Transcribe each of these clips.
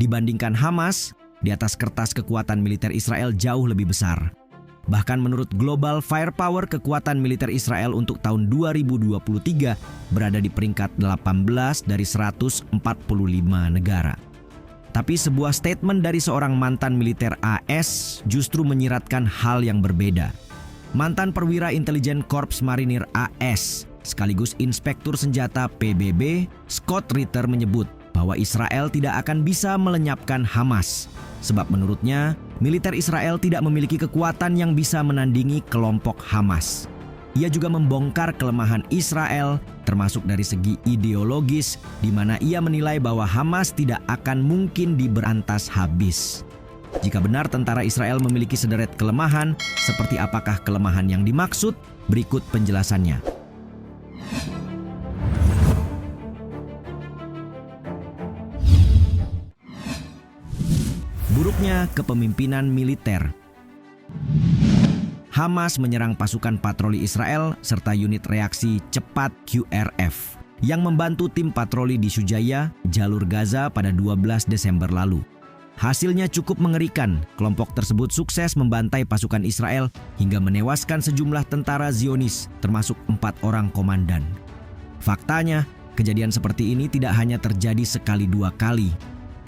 Dibandingkan Hamas, di atas kertas kekuatan militer Israel jauh lebih besar. Bahkan menurut Global Firepower, kekuatan militer Israel untuk tahun 2023 berada di peringkat 18 dari 145 negara. Tapi sebuah statement dari seorang mantan militer AS justru menyiratkan hal yang berbeda. Mantan perwira intelijen Korps Marinir AS, sekaligus Inspektur Senjata PBB, Scott Ritter menyebut bahwa Israel tidak akan bisa melenyapkan Hamas. Sebab menurutnya, militer Israel tidak memiliki kekuatan yang bisa menandingi kelompok Hamas. Ia juga membongkar kelemahan Israel, termasuk dari segi ideologis, di mana ia menilai bahwa Hamas tidak akan mungkin diberantas habis. Jika benar tentara Israel memiliki sederet kelemahan, seperti apakah kelemahan yang dimaksud? Berikut penjelasannya. Buruknya kepemimpinan militer. Hamas menyerang pasukan patroli Israel serta unit reaksi cepat QRF yang membantu tim patroli di Shujaya, jalur Gaza pada 12 Desember lalu. Hasilnya cukup mengerikan. Kelompok tersebut sukses membantai pasukan Israel hingga menewaskan sejumlah tentara Zionis, termasuk 4 orang komandan. Faktanya, kejadian seperti ini tidak hanya terjadi sekali dua kali.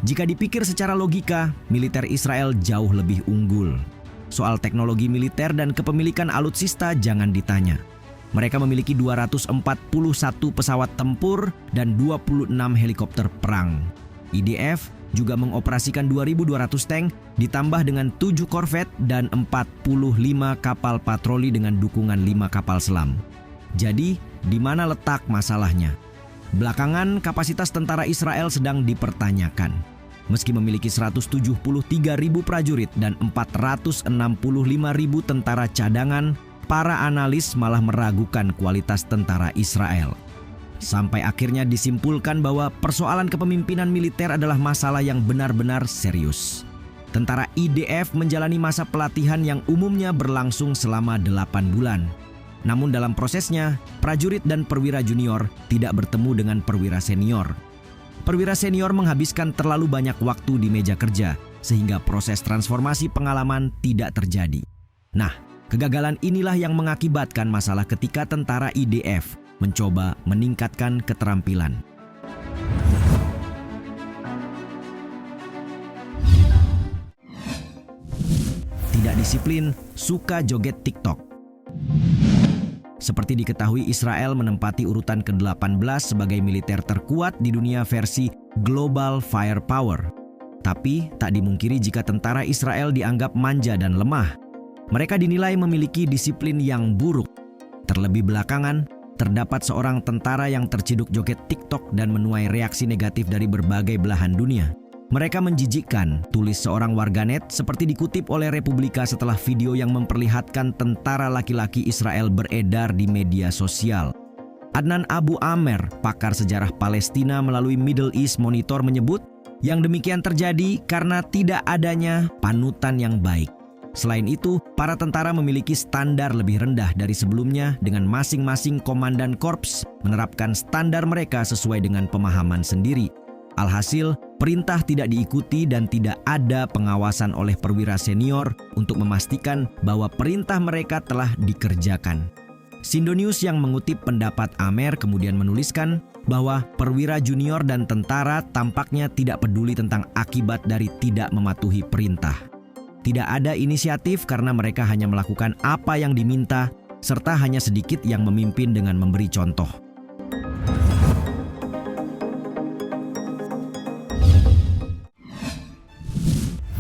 Jika dipikir secara logika, militer Israel jauh lebih unggul. Soal teknologi militer dan kepemilikan alutsista jangan ditanya. Mereka memiliki 241 pesawat tempur dan 26 helikopter perang. IDF juga mengoperasikan 2.200 tank ditambah dengan 7 korvet dan 45 kapal patroli dengan dukungan 5 kapal selam. Jadi, di mana letak masalahnya? Belakangan, kapasitas tentara Israel sedang dipertanyakan. Meski memiliki 173.000 prajurit dan 465.000 tentara cadangan, para analis malah meragukan kualitas tentara Israel. Sampai akhirnya disimpulkan bahwa persoalan kepemimpinan militer adalah masalah yang benar-benar serius. Tentara IDF menjalani masa pelatihan yang umumnya berlangsung selama 8 bulan. Namun dalam prosesnya, prajurit dan perwira junior tidak bertemu dengan perwira senior. Perwira senior menghabiskan terlalu banyak waktu di meja kerja, sehingga proses transformasi pengalaman tidak terjadi. Nah, kegagalan inilah yang mengakibatkan masalah ketika tentara IDF mencoba meningkatkan keterampilan. Tidak disiplin, suka joget TikTok. Seperti diketahui, Israel menempati urutan ke-18 sebagai militer terkuat di dunia versi Global Firepower. Tapi tak dimungkiri jika tentara Israel dianggap manja dan lemah. Mereka dinilai memiliki disiplin yang buruk. Terlebih belakangan, terdapat seorang tentara yang terciduk joget TikTok dan menuai reaksi negatif dari berbagai belahan dunia. Mereka menjijikkan, tulis seorang warganet seperti dikutip oleh Republika setelah video yang memperlihatkan tentara laki-laki Israel beredar di media sosial. Adnan Abu Amer, pakar sejarah Palestina melalui Middle East Monitor menyebut, yang demikian terjadi karena tidak adanya panutan yang baik. Selain itu, para tentara memiliki standar lebih rendah dari sebelumnya dengan masing-masing komandan korps menerapkan standar mereka sesuai dengan pemahaman sendiri. Alhasil, perintah tidak diikuti dan tidak ada pengawasan oleh perwira senior untuk memastikan bahwa perintah mereka telah dikerjakan. Sindonews yang mengutip pendapat Amer kemudian menuliskan bahwa perwira junior dan tentara tampaknya tidak peduli tentang akibat dari tidak mematuhi perintah. Tidak ada inisiatif karena mereka hanya melakukan apa yang diminta, serta hanya sedikit yang memimpin dengan memberi contoh.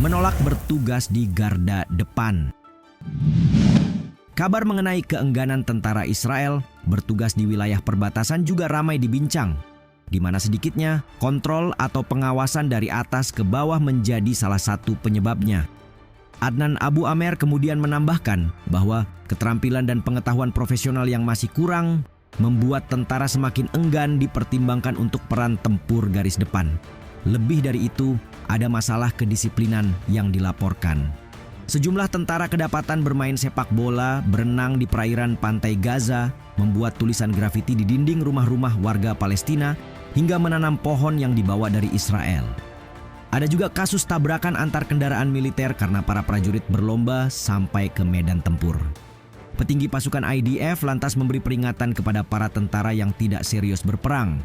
Menolak bertugas di garda depan. Kabar mengenai keengganan tentara Israel bertugas di wilayah perbatasan juga ramai dibincang, di mana sedikitnya kontrol atau pengawasan dari atas ke bawah menjadi salah satu penyebabnya. Adnan Abu Amer kemudian menambahkan bahwa keterampilan dan pengetahuan profesional yang masih kurang membuat tentara semakin enggan dipertimbangkan untuk peran tempur garis depan. Lebih dari itu, ada masalah kedisiplinan yang dilaporkan. Sejumlah tentara kedapatan bermain sepak bola, berenang di perairan pantai Gaza, membuat tulisan grafiti di dinding rumah-rumah warga Palestina, hingga menanam pohon yang dibawa dari Israel. Ada juga kasus tabrakan antar kendaraan militer karena para prajurit berlomba sampai ke medan tempur. Petinggi pasukan IDF lantas memberi peringatan kepada para tentara yang tidak serius berperang,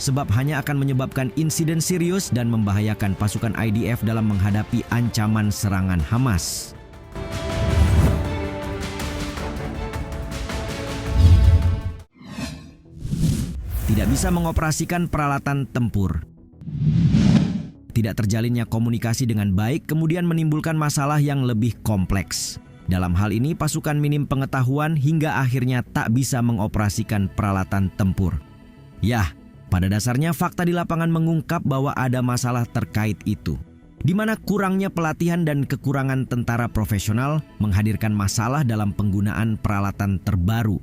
sebab hanya akan menyebabkan insiden serius dan membahayakan pasukan IDF dalam menghadapi ancaman serangan Hamas. Tidak bisa mengoperasikan peralatan tempur. Tidak terjalinnya komunikasi dengan baik kemudian menimbulkan masalah yang lebih kompleks. Dalam hal ini pasukan minim pengetahuan hingga akhirnya tak bisa mengoperasikan peralatan tempur. Yah, pada dasarnya fakta di lapangan mengungkap bahwa ada masalah terkait itu, di mana kurangnya pelatihan dan kekurangan tentara profesional menghadirkan masalah dalam penggunaan peralatan terbaru.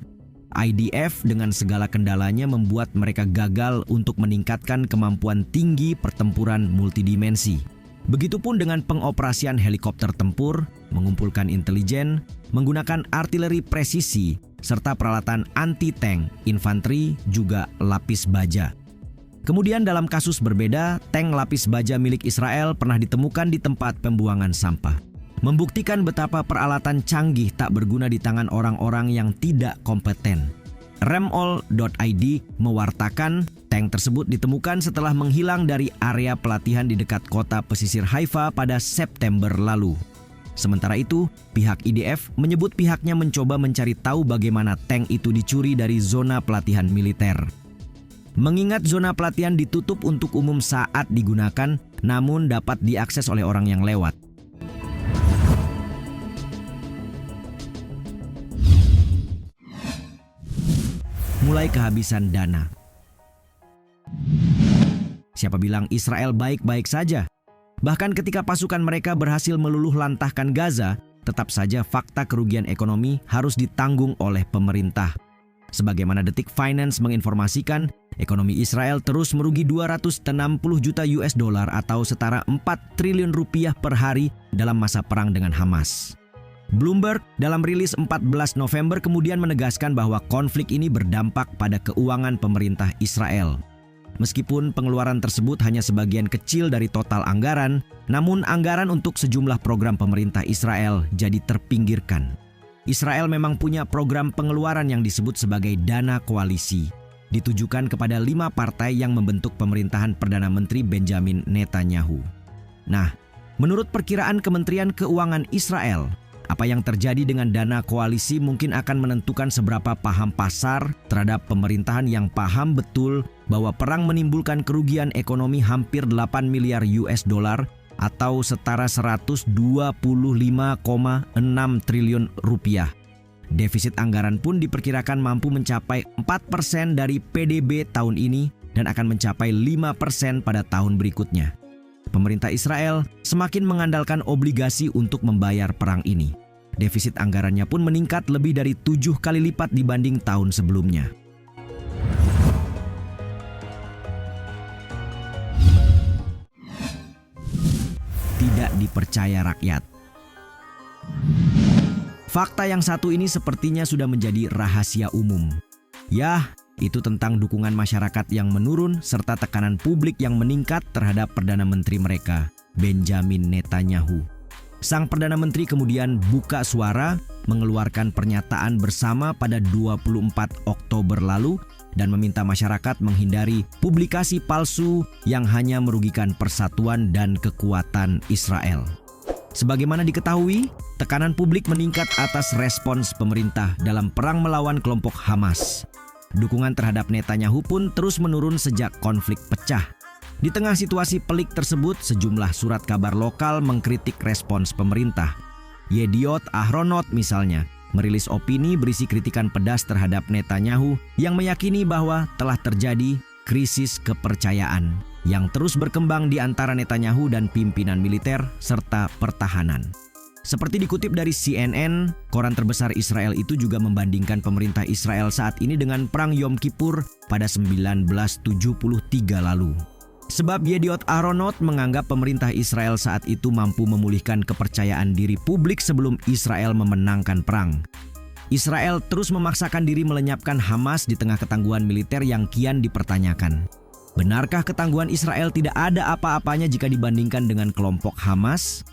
IDF dengan segala kendalanya membuat mereka gagal untuk meningkatkan kemampuan tinggi pertempuran multidimensi. Begitupun dengan pengoperasian helikopter tempur, mengumpulkan intelijen, menggunakan artileri presisi, serta peralatan anti-tank, infanteri, juga lapis baja. Kemudian dalam kasus berbeda, tank lapis baja milik Israel pernah ditemukan di tempat pembuangan sampah, membuktikan betapa peralatan canggih tak berguna di tangan orang-orang yang tidak kompeten. Remall.id mewartakan tank tersebut ditemukan setelah menghilang dari area pelatihan di dekat kota pesisir Haifa pada September lalu. Sementara itu, pihak IDF menyebut pihaknya mencoba mencari tahu bagaimana tank itu dicuri dari zona pelatihan militer. Mengingat zona pelatihan ditutup untuk umum saat digunakan, namun dapat diakses oleh orang yang lewat. Mulai kehabisan dana. Siapa bilang Israel baik-baik saja? Bahkan ketika pasukan mereka berhasil meluluh lantahkan Gaza, tetap saja fakta kerugian ekonomi harus ditanggung oleh pemerintah. Sebagaimana Detik Finance menginformasikan, ekonomi Israel terus merugi 260 juta US dollar atau setara 4 triliun rupiah per hari dalam masa perang dengan Hamas. Bloomberg dalam rilis 14 November kemudian menegaskan bahwa konflik ini berdampak pada keuangan pemerintah Israel. Meskipun pengeluaran tersebut hanya sebagian kecil dari total anggaran, namun anggaran untuk sejumlah program pemerintah Israel jadi terpinggirkan. Israel memang punya program pengeluaran yang disebut sebagai dana koalisi, ditujukan kepada 5 partai yang membentuk pemerintahan Perdana Menteri Benjamin Netanyahu. Nah, menurut perkiraan Kementerian Keuangan Israel, apa yang terjadi dengan dana koalisi mungkin akan menentukan seberapa paham pasar terhadap pemerintahan yang paham betul bahwa perang menimbulkan kerugian ekonomi hampir 8 miliar US dollar atau setara 125,6 triliun rupiah. Defisit anggaran pun diperkirakan mampu mencapai 4% dari PDB tahun ini dan akan mencapai 5% pada tahun berikutnya. Pemerintah Israel semakin mengandalkan obligasi untuk membayar perang ini. Defisit anggarannya pun meningkat lebih dari 7 kali lipat dibanding tahun sebelumnya. Tidak dipercaya rakyat. Fakta yang satu ini sepertinya sudah menjadi rahasia umum. Yah, itu tentang dukungan masyarakat yang menurun serta tekanan publik yang meningkat terhadap Perdana Menteri mereka, Benjamin Netanyahu. Sang Perdana Menteri kemudian buka suara, mengeluarkan pernyataan bersama pada 24 Oktober lalu dan meminta masyarakat menghindari publikasi palsu yang hanya merugikan persatuan dan kekuatan Israel. Sebagaimana diketahui, tekanan publik meningkat atas respons pemerintah dalam perang melawan kelompok Hamas. Dukungan terhadap Netanyahu pun terus menurun sejak konflik pecah. Di tengah situasi pelik tersebut, sejumlah surat kabar lokal mengkritik respons pemerintah. Yediot Ahronot misalnya, merilis opini berisi kritikan pedas terhadap Netanyahu yang meyakini bahwa telah terjadi krisis kepercayaan yang terus berkembang di antara Netanyahu dan pimpinan militer serta pertahanan. Seperti dikutip dari CNN, koran terbesar Israel itu juga membandingkan pemerintah Israel saat ini dengan Perang Yom Kippur pada 1973 lalu. Sebab Yediot Ahronot menganggap pemerintah Israel saat itu mampu memulihkan kepercayaan diri publik sebelum Israel memenangkan perang. Israel terus memaksakan diri melenyapkan Hamas di tengah ketangguhan militer yang kian dipertanyakan. Benarkah ketangguhan Israel tidak ada apa-apanya jika dibandingkan dengan kelompok Hamas?